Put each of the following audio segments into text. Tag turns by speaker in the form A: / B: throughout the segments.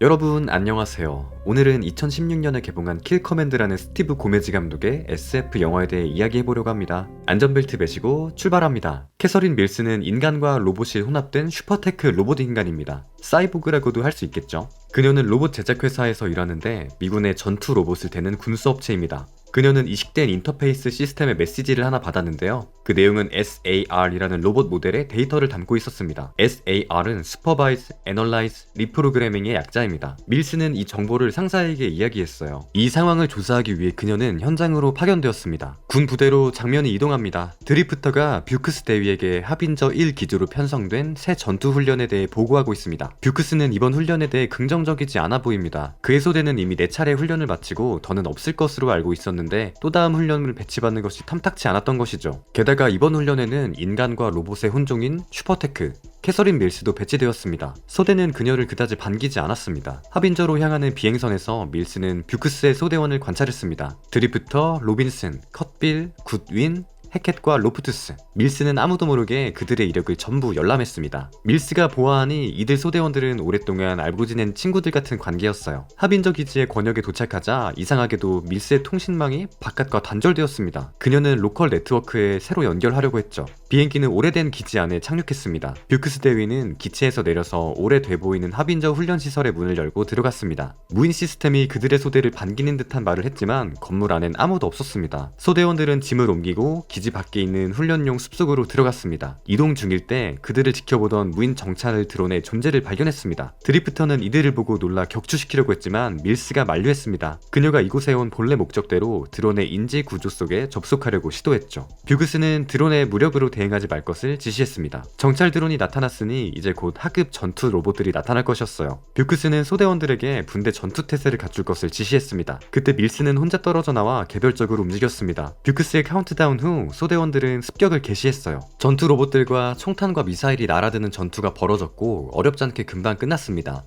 A: 여러분 안녕하세요. 오늘은 2016년에 개봉한 킬 커맨드라는 스티브 고메즈 감독의 SF 영화에 대해 이야기해보려고 합니다. 안전벨트 매시고 출발합니다. 캐서린 밀스는 인간과 로봇이 혼합된 슈퍼테크 로봇 인간입니다. 사이보그라고도 할 수 있겠죠. 그녀는 로봇 제작회사에서 일하는데 미군의 전투 로봇을 대는 군수업체입니다. 그녀는 이식된 인터페이스 시스템의 메시지를 하나 받았는데요. 그 내용은 SAR이라는 로봇 모델의 데이터를 담고 있었습니다. SAR은 Supervise, Analyze, Reprogramming의 약자입니다. 밀스는 이 정보를 상사에게 이야기했어요. 이 상황을 조사하기 위해 그녀는 현장으로 파견되었습니다. 군 부대로 장면이 이동합니다. 드리프터가 뷰크스 대위에게 하빈저 1 기조로 편성된 새 전투 훈련에 대해 보고하고 있습니다. 뷰크스는 이번 훈련에 대해 긍정적이지 않아 보입니다. 그의 소대는 이미 4차례 훈련을 마치고 더는 없을 것으로 알고 있었는데 또 다음 훈련을 배치받는 것이 탐탁치 않았던 것이죠. 게다가 이번 훈련에는 인간과 로봇의 혼종인 슈퍼테크, 캐서린 밀스도 배치되었습니다. 소대는 그녀를 그다지 반기지 않았습니다. 하빈저로 향하는 비행선에서 밀스는 뷰크스의 소대원을 관찰했습니다. 드리프터, 로빈슨, 컷빌, 굿윈, 해켓과 로프투스. 밀스는 아무도 모르게 그들의 이력을 전부 열람했습니다. 밀스가 보아하니 이들 소대원들은 오랫동안 알고 지낸 친구들 같은 관계였어요. 하빈저 기지의 권역에 도착하자 이상하게도 밀스의 통신망이 바깥과 단절되었습니다. 그녀는 로컬 네트워크에 새로 연결하려고 했죠. 비행기는 오래된 기지 안에 착륙했습니다. 뷰크스 대위는 기체에서 내려서 오래돼 보이는 하빈저 훈련시설의 문을 열고 들어갔습니다. 무인 시스템이 그들의 소대를 반기는 듯한 말을 했지만 건물 안엔 아무도 없었습니다. 소대원들은 짐을 옮기고 기지 밖에 있는 훈련용 숲속으로 들어갔습니다. 이동 중일 때 그들을 지켜보던 무인 정찰을 드론의 존재를 발견했습니다. 드리프터는 이들을 보고 놀라 격추시키려고 했지만 밀스가 만류했습니다. 그녀가 이곳에 온 본래 목적대로 드론의 인지 구조 속에 접속하려고 시도했죠. 뷰크스는 드론의 무력으로 대응하지 말 것을 지시했습니다. 정찰 드론이 나타났으니 이제 곧 하급 전투 로봇들이 나타날 것이었어요. 뷰크스는 소대원들에게 분대 전투 태세를 갖출 것을 지시했습니다. 그때 밀스는 혼자 떨어져 나와 개별적으로 움직였습니다. 뷰크스의 카운트다운 후 소대원들은 습격을 개시했어요. 전투 로봇들과 총탄과 미사일이 날아드는 전투가 벌어졌고 어렵지 않게 금방 끝났습니다.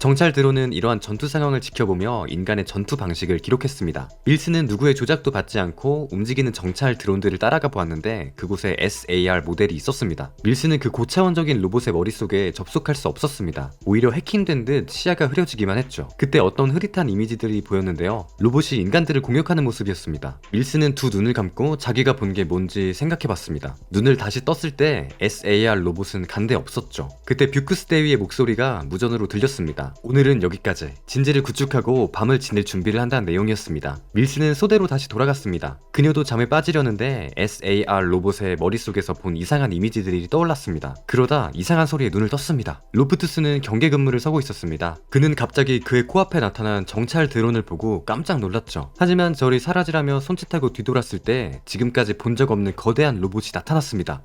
A: 정찰 드론은 이러한 전투 상황을 지켜보며 인간의 전투 방식을 기록했습니다. 밀스는 누구의 조작도 받지 않고 움직이는 정찰 드론들을 따라가 보았는데 그곳에 SAR 모델이 있었습니다. 밀스는 그 고차원적인 로봇의 머릿속에 접속할 수 없었습니다. 오히려 해킹된 듯 시야가 흐려지기만 했죠. 그때 어떤 흐릿한 이미지들이 보였는데요. 로봇이 인간들을 공격하는 모습이었습니다. 밀스는 두 눈을 감고 자기가 본 게 뭔지 생각해봤습니다. 눈을 다시 떴을 때 SAR 로봇은 간데 없었죠. 그때 뷰크스 대위의 목소리가 무전으로 들렸습니다. 오늘은 여기까지. 진지를 구축하고 밤을 지낼 준비를 한다는 내용이었습니다. 밀스는 소대로 다시 돌아갔습니다. 그녀도 잠에 빠지려는데 SAR 로봇의 머릿속에서 본 이상한 이미지들이 떠올랐습니다. 그러다 이상한 소리에 눈을 떴습니다. 로프투스는 경계 근무를 서고 있었습니다. 그는 갑자기 그의 코앞에 나타난 정찰 드론을 보고 깜짝 놀랐죠. 하지만 저리 사라지라며 손짓하고 뒤돌았을 때 지금까지 본 적 없는 거대한 로봇이 나타났습니다.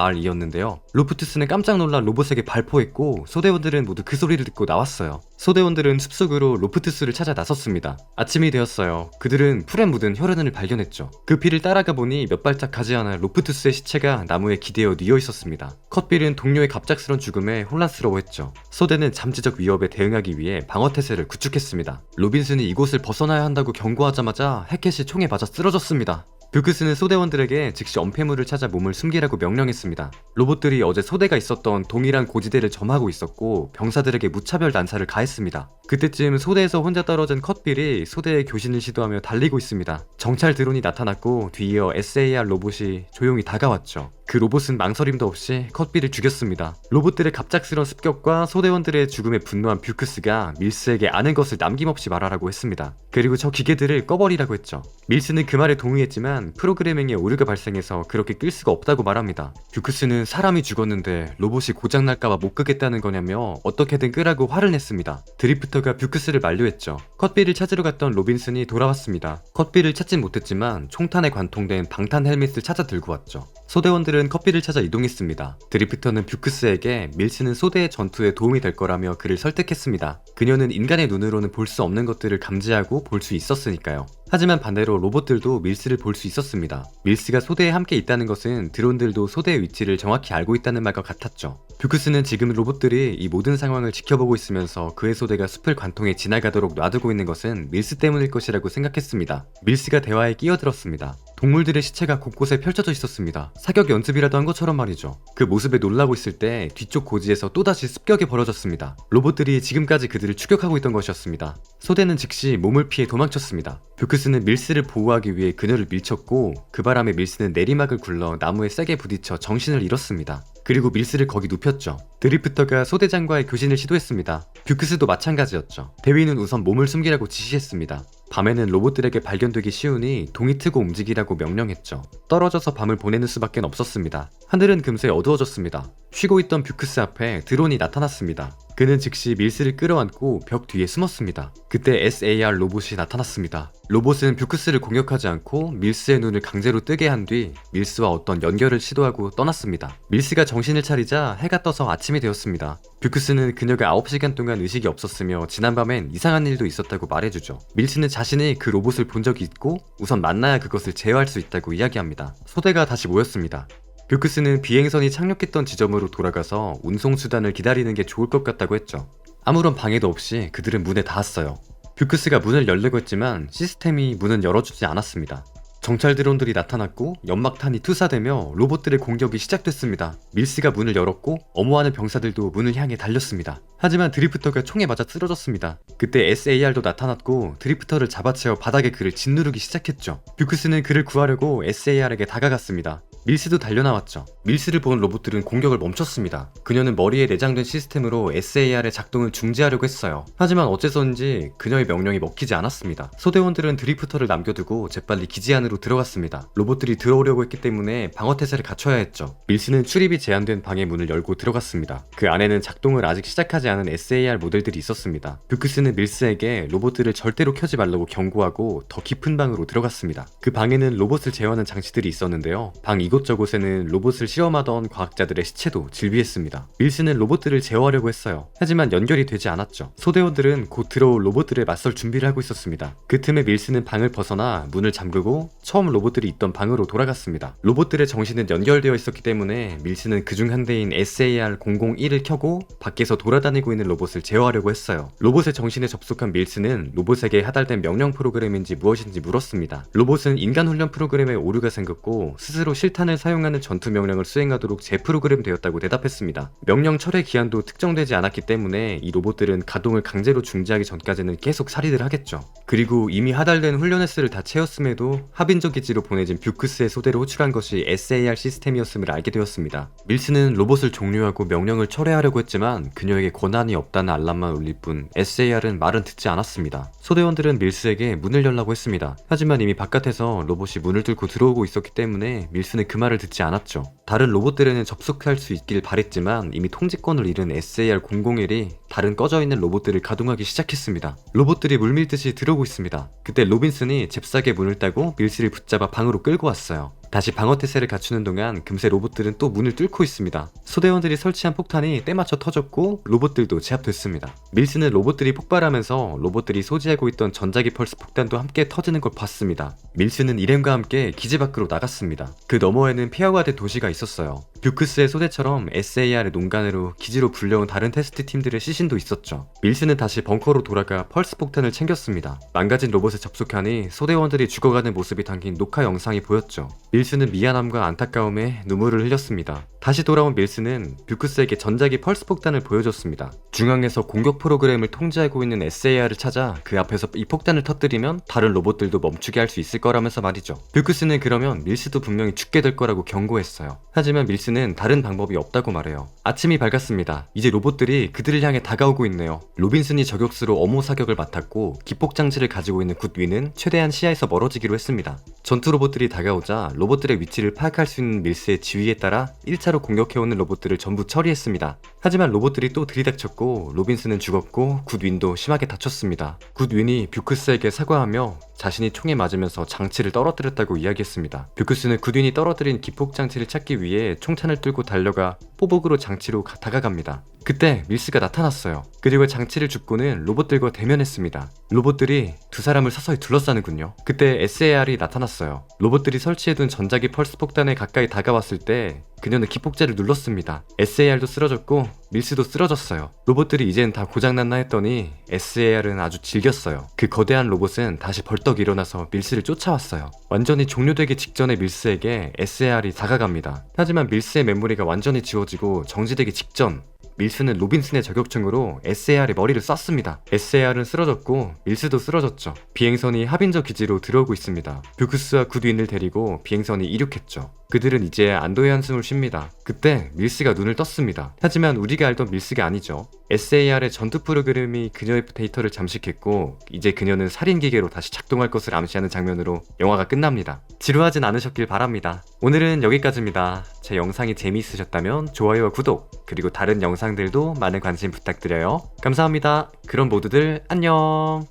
A: SAR이었는데요. 로프투스는 깜짝 놀라 로봇에게 발포했고 소대원들은 모두 그 소리를 듣고 나왔어요. 소대원들은 숲속으로 로프투스를 찾아 나섰습니다. 아침이 되었어요. 그들은 풀에 묻은 혈흔을 발견했죠. 그 피를 따라가 보니 몇 발짝 가지 않아 로프투스의 시체가 나무에 기대어 뉘어 있었습니다. 컷빌은 동료의 갑작스런 죽음에 혼란스러워했죠. 소대는 잠재적 위협에 대응하기 위해 방어태세를 구축했습니다. 로빈슨이 이곳을 벗어나야 한다고 경고하자마자 해켓이 총에 맞아 쓰러졌습니다. 뷰크스는 소대원들에게 즉시 엄폐물을 찾아 몸을 숨기라고 명령했습니다. 로봇들이 어제 소대가 있었던 동일한 고지대를 점하고 있었고 병사들에게 무차별 난사를 가했습니다. 그때쯤 소대에서 혼자 떨어진 컷빌이 소대의 교신을 시도하며 달리고 있습니다. 정찰 드론이 나타났고 뒤이어 SAR 로봇이 조용히 다가왔죠. 그 로봇은 망설임도 없이 컷빌을 죽였습니다. 로봇들의 갑작스런 습격과 소대원들의 죽음에 분노한 뷰크스가 밀스에게 아는 것을 남김없이 말하라고 했습니다. 그리고 저 기계들을 꺼버리라고 했죠. 밀스는 그 말에 동의했지만 프로그래밍에 오류가 발생해서 그렇게 끌 수가 없다고 말합니다. 뷰크스는 사람이 죽었는데 로봇이 고장날까봐 못 끄겠다는 거냐며 어떻게든 끄라고 화를 냈습니다. 드리프터가 뷰크스를 만류했죠. 컷빌을 찾으러 갔던 로빈슨이 돌아왔습니다. 컷빌을 찾진 못했지만 총탄에 관통된 방탄 헬멧을 찾아 들고 왔죠. 소대원들은 컷빌을 찾아 이동했습니다. 드리프터는 뷰크스에게 밀스는 소대의 전투에 도움이 될 거라며 그를 설득했습니다. 그녀는 인간의 눈으로는 볼 수 없는 것들을 감지하고 볼 수 있었으니까요. 하지만 반대로 로봇들도 밀스를 볼 수 있었습니다. 밀스가 소대에 함께 있다는 것은 드론들도 소대의 위치를 정확히 알고 있다는 말과 같았죠. 뷰크스는 지금 로봇들이 이 모든 상황을 지켜보고 있으면서 그의 소대가 숲을 관통해 지나가도록 놔두고 있는 것은 밀스 때문일 것이라고 생각했습니다. 밀스가 대화에 끼어들었습니다. 동물들의 시체가 곳곳에 펼쳐져 있었습니다. 사격 연습이라도 한 것처럼 말이죠. 그 모습에 놀라고 있을 때 뒤쪽 고지에서 또다시 습격이 벌어졌습니다. 로봇들이 지금까지 그들을 추격하고 있던 것이었습니다. 소대는 즉시 몸을 피해 도망쳤습니다. 뷰크스는 밀스를 보호하기 위해 그녀를 밀쳤고 그 바람에 밀스는 내리막을 굴러 나무에 세게 부딪혀 정신을 잃었습니다. 그리고 밀스를 거기 눕혔죠. 드리프터가 소대장과의 교신을 시도했습니다. 뷰크스도 마찬가지였죠. 대위는 우선 몸을 숨기라고 지시했습니다. 밤에는 로봇들에게 발견되기 쉬우니 동이 트고 움직이라고 명령했죠. 떨어져서 밤을 보내는 수밖에 없었습니다. 하늘은 금세 어두워졌습니다. 쉬고 있던 뷰크스 앞에 드론이 나타났습니다. 그는 즉시 밀스를 끌어안고 벽 뒤에 숨었습니다. 그때 SAR 로봇이 나타났습니다. 로봇은 뷰크스를 공격하지 않고 밀스의 눈을 강제로 뜨게 한 뒤 밀스와 어떤 연결을 시도하고 떠났습니다. 밀스가 정신을 차리자 해가 떠서 아침이 되었습니다. 뷰크스는 그녀가 9시간 동안 의식이 없었으며 지난밤엔 이상한 일도 있었다고 말해주죠. 밀스는 자신이 그 로봇을 본 적이 있고 우선 만나야 그것을 제어할 수 있다고 이야기합니다. 소대가 다시 모였습니다. 뷰크스는 비행선이 착륙했던 지점으로 돌아가서 운송수단을 기다리는 게 좋을 것 같다고 했죠. 아무런 방해도 없이 그들은 문에 닿았어요. 뷰크스가 문을 열려고 했지만 시스템이 문은 열어주지 않았습니다. 정찰 드론들이 나타났고 연막탄이 투사되며 로봇들의 공격이 시작됐습니다. 밀스가 문을 열었고 엄호하는 병사들도 문을 향해 달렸습니다. 하지만 드리프터가 총에 맞아 쓰러졌습니다. 그때 SAR도 나타났고 드리프터를 잡아채워 바닥에 그를 짓누르기 시작했죠. 뷰크스는 그를 구하려고 SAR에게 다가갔습니다. 밀스도 달려나왔죠. 밀스를 본 로봇들은 공격을 멈췄습니다. 그녀는 머리에 내장된 시스템으로 SAR의 작동을 중지하려고 했어요. 하지만 어째서인지 그녀의 명령이 먹히지 않았습니다. 소대원들은 드리프터를 남겨두고 재빨리 기지 안으로 들어갔습니다. 로봇들이 들어오려고 했기 때문에 방어태세를 갖춰야 했죠. 밀스는 출입이 제한된 방의 문을 열고 들어갔습니다. 그 안에는 작동을 아직 시작하지 않은 SAR 모델들이 있었습니다. 뷰크스는 밀스에게 로봇들을 절대로 켜지 말라고 경고하고 더 깊은 방으로 들어갔습니다. 그 방에는 로봇을 제어하는 장치들이 있었는데요. 방 이곳저곳에는 로봇을 실험하던 과학자들의 시체도 질비했습니다. 밀스는 로봇들을 제어하려고 했어요. 하지만 연결이 되지 않았죠. 소대원들은 곧 들어올 로봇들에 맞설 준비를 하고 있었습니다. 그 틈에 밀스는 방을 벗어나 문을 잠그고 처음 로봇들이 있던 방으로 돌아갔습니다. 로봇들의 정신은 연결되어 있었기 때문에 밀스는 그중 한 대인 SAR-001을 켜고 밖에서 돌아다니고 있는 로봇을 제어하려고 했어요. 로봇의 정신에 접속한 밀스는 로봇에게 하달된 명령 프로그램인지 무엇인지 물었습니다. 로봇은 인간 훈련 프로그램에 오류가 생겼고 스스로 실탄을 사용하는 전투 명령을 수행하도록 재프로그램 되었다고 대답했습니다. 명령 철회 기한도 특정되지 않았기 때문에 이 로봇들은 가동을 강제로 중지하기 전까지는 계속 살인을 하겠죠. 그리고 이미 하달된 훈련 횟수를 다 채웠음에도 하빈저 기지로 보내진 뷰크스의 소대로 호출한 것이 SAR 시스템이었음을 알게 되었습니다. 밀스는 로봇을 종료하고 명령을 철회하려고 했지만 그녀에게 권한이 없다는 알람만 울릴 뿐 SAR은 말은 듣지 않았습니다. 소대원들은 밀스에게 문을 열라고 했습니다. 하지만 이미 바깥에서 로봇이 문을 뚫고 들어오고 있었기 때문에 밀스는 그 말을 듣지 않았죠. 다른 로봇들에는 접속할 수 있길 바랬지만 이미 통제권을 잃은 SAR-001이 다른 꺼져있는 로봇들을 가동하기 시작했습니다. 로봇들이 물밀듯이 들어오고 있습니다. 그때 로빈슨이 잽싸게 문을 따고 밀스를 붙잡아 방으로 끌고 왔어요. 다시 방어태세를 갖추는 동안 금세 로봇들은 또 문을 뚫고 있습니다. 소대원들이 설치한 폭탄이 때맞춰 터졌고 로봇들도 제압됐습니다. 밀스는 로봇들이 폭발하면서 로봇들이 소지하고 있던 전자기 펄스 폭탄도 함께 터지는 걸 봤습니다. 밀스는 일행과 함께 기지 밖으로 나갔습니다. 그 너머에는 폐허가 된 도시가 있었어요. 뷰크스의 소대처럼 SAR의 농간으로 기지로 불려온 다른 테스트 팀들의 시신도 있었죠. 밀스는 다시 벙커로 돌아가 펄스 폭탄을 챙겼습니다. 망가진 로봇에 접속하니 소대원들이 죽어가는 모습이 담긴 녹화 영상이 보였죠. 밀스는 미안함과 안타까움에 눈물을 흘렸습니다. 다시 돌아온 밀스는 뷰크스에게 전자기 펄스 폭탄을 보여줬습니다. 중앙에서 공격 프로그램을 통제하고 있는 SAR을 찾아 그 앞에서 이 폭탄을 터뜨리면 다른 로봇들도 멈추게 할 수 있을 거라면서 말이죠. 뷰크스는 그러면 밀스도 분명히 죽게 될 거라고 경고했어요. 하지만 밀스는 다른 방법이 없다고 말해요. 아침이 밝았습니다. 이제 로봇들이 그들을 향해 다가오고 있네요. 로빈슨이 저격수로 엄호 사격을 맡았고 기폭장치를 가지고 있는 굿위는 최대한 시야에서 멀어지기로 했습니다. 전투 로봇들이 다가오자 로봇들의 위치를 파악할 수 있는 밀스의 지휘에 따라 1차로 공격해오는 로봇들을 전부 처리했습니다. 하지만 로봇들이 또 들이닥쳤고 로빈슨은 죽었고 굿윈도 심하게 다쳤습니다. 굿윈이 뷰크스에게 사과하며 자신이 총에 맞으면서 장치를 떨어뜨렸다고 이야기했습니다. 뷰크스는 굿윈이 떨어뜨린 기폭장치를 찾기 위해 총탄을 들고 달려가 포복으로 장치로 다가갑니다. 그때 밀스가 나타났어요. 그리고 장치를 줍고는 로봇들과 대면했습니다. 로봇들이 두 사람을 서서히 둘러싸는군요. 그때 SAR이 나타났어요. 로봇들이 설치해둔 전자기 펄스 폭탄에 가까이 다가왔을 때 그녀는 기폭제를 눌렀습니다. SAR도 쓰러졌고 밀스도 쓰러졌어요. 로봇들이 이젠 다 고장났나 했더니 SAR은 아주 질겼어요. 그 거대한 로봇은 다시 벌떡 일어나서 밀스를 쫓아왔어요. 완전히 종료되기 직전의 밀스에게 SAR이 다가갑니다. 하지만 밀스의 메모리가 완전히 지워지고 정지되기 직전, 밀스는 로빈슨의 저격총으로 SAR의 머리를 쐈습니다. SAR은 쓰러졌고 밀스도 쓰러졌죠. 비행선이 하빈저 기지로 들어오고 있습니다. 뷰크스와 구드윈을 데리고 비행선이 이륙했죠. 그들은 이제 안도의 한숨을 쉽니다. 그때 밀스가 눈을 떴습니다. 하지만 우리가 알던 밀스가 아니죠. SAR의 전투 프로그램이 그녀의 데이터를 잠식했고 이제 그녀는 살인기계로 다시 작동할 것을 암시하는 장면으로 영화가 끝납니다. 지루하진 않으셨길 바랍니다. 오늘은 여기까지입니다. 제 영상이 재미있으셨다면 좋아요와 구독, 그리고 다른 영상들도 많은 관심 부탁드려요. 감사합니다. 그럼 모두들 안녕.